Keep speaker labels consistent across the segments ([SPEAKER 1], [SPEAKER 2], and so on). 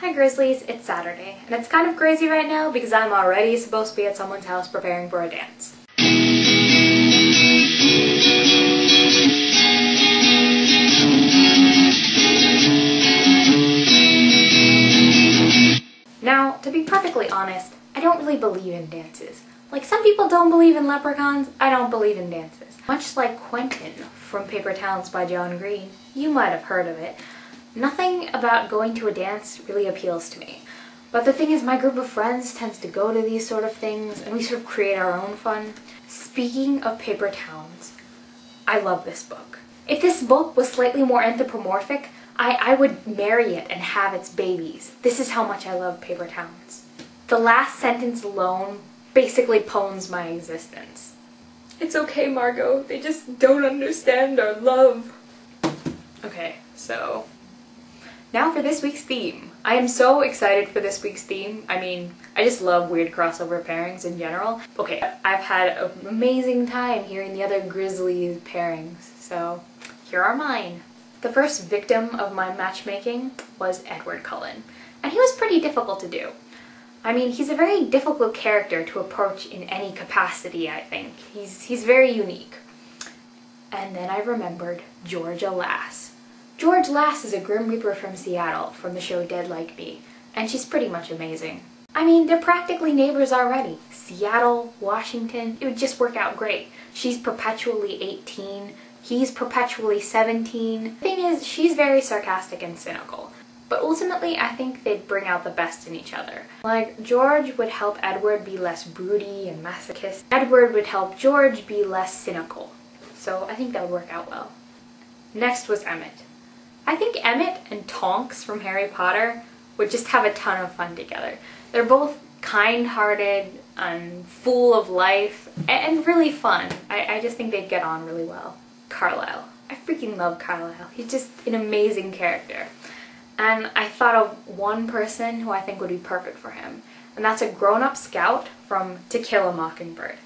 [SPEAKER 1] Hi Grizzlies, it's Saturday, and it's kind of crazy right now because I'm already supposed to be at someone's house preparing for a dance. Now, to be perfectly honest, I don't really believe in dances. Like some people don't believe in leprechauns, I don't believe in dances. Much like Quentin from Paper Towns by John Green, you might have heard of it. Nothing about going to a dance really appeals to me. But the thing is, my group of friends tends to go to these sort of things, and we sort of create our own fun. Speaking of Paper Towns, I love this book. If this book was slightly more anthropomorphic, I would marry it and have its babies. This is how much I love Paper Towns. The last sentence alone basically poems my existence. It's okay, Margot. They just don't understand our love. Okay, so now for this week's theme. I am so excited for this week's theme. I mean, I just love weird crossover pairings in general. Okay, I've had an amazing time hearing the other Grizzlies pairings, so here are mine. The first victim of my matchmaking was Edward Cullen, and he was pretty difficult to do. I mean, he's a very difficult character to approach in any capacity, I think. He's very unique. And then I remembered Georgia Lass. George Lass is a Grim Reaper from Seattle from the show Dead Like Me, and she's pretty much amazing. I mean, they're practically neighbors already. Seattle, Washington, it would just work out great. She's perpetually 18, he's perpetually 17. The thing is, she's very sarcastic and cynical. But ultimately, I think they'd bring out the best in each other. Like, George would help Edward be less broody and masochist. Edward would help George be less cynical. So I think that would work out well. Next was Emmett. I think Emmett and Tonks from Harry Potter would just have a ton of fun together. They're both kind-hearted and full of life and really fun. I just think they'd get on really well. Carlisle. I freaking love Carlisle. He's just an amazing character. And I thought of one person who I think would be perfect for him, and that's a grown-up scout from To Kill a Mockingbird.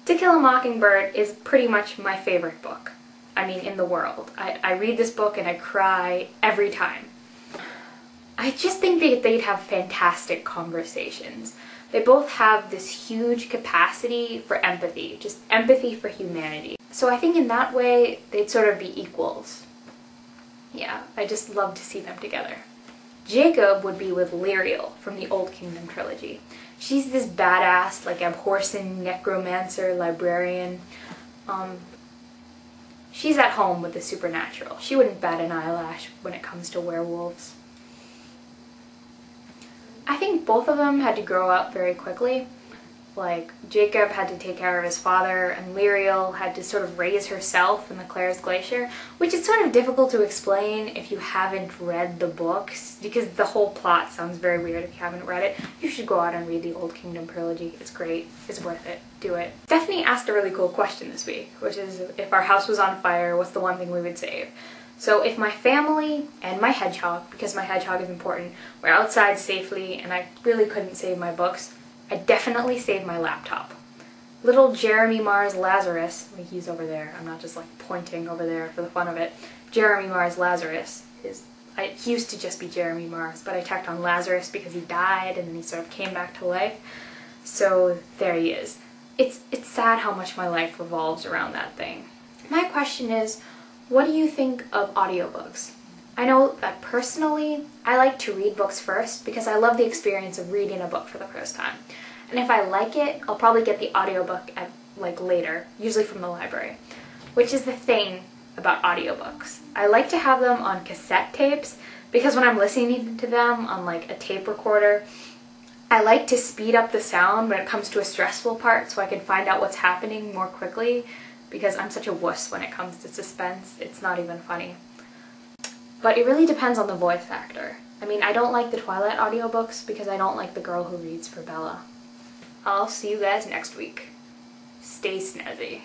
[SPEAKER 1] To Kill a Mockingbird is pretty much my favorite book. I mean, in the world. I read this book and I cry every time. I just think they'd have fantastic conversations. They both have this huge capacity for empathy, just empathy for humanity. So I think in that way, they'd sort of be equals. Yeah, I just love to see them together. Jacob would be with Lyriel from the Old Kingdom trilogy. She's this badass, like abhorsen necromancer librarian. She's at home with the supernatural. She wouldn't bat an eyelash when it comes to werewolves. I think both of them had to grow up very quickly. Like, Jacob had to take care of his father, and Lyriel had to sort of raise herself in the Claire's Glacier, which is sort of difficult to explain if you haven't read the books, because the whole plot sounds very weird if you haven't read it. You should go out and read the Old Kingdom trilogy. It's great. It's worth it. Do it. Stephanie asked a really cool question this week, which is, if our house was on fire, what's the one thing we would save? So if my family and my hedgehog, because my hedgehog is important, were outside safely and I really couldn't save my books, I'd definitely save my laptop. Little Jeremy Mars Lazarus, he's over there, I'm not just like pointing over there for the fun of it. Jeremy Mars Lazarus he used to just be Jeremy Mars, but I tacked on Lazarus because he died and then he sort of came back to life. So there he is. It's sad how much my life revolves around that thing. My question is, what do you think of audiobooks? I know that personally, I like to read books first because I love the experience of reading a book for the first time. And if I like it, I'll probably get the audiobook later, usually from the library. Which is the thing about audiobooks. I like to have them on cassette tapes because when I'm listening to them on like a tape recorder, I like to speed up the sound when it comes to a stressful part so I can find out what's happening more quickly because I'm such a wuss when it comes to suspense. It's not even funny. But it really depends on the voice actor. I mean, I don't like the Twilight audiobooks because I don't like the girl who reads for Bella. I'll see you guys next week. Stay snazzy.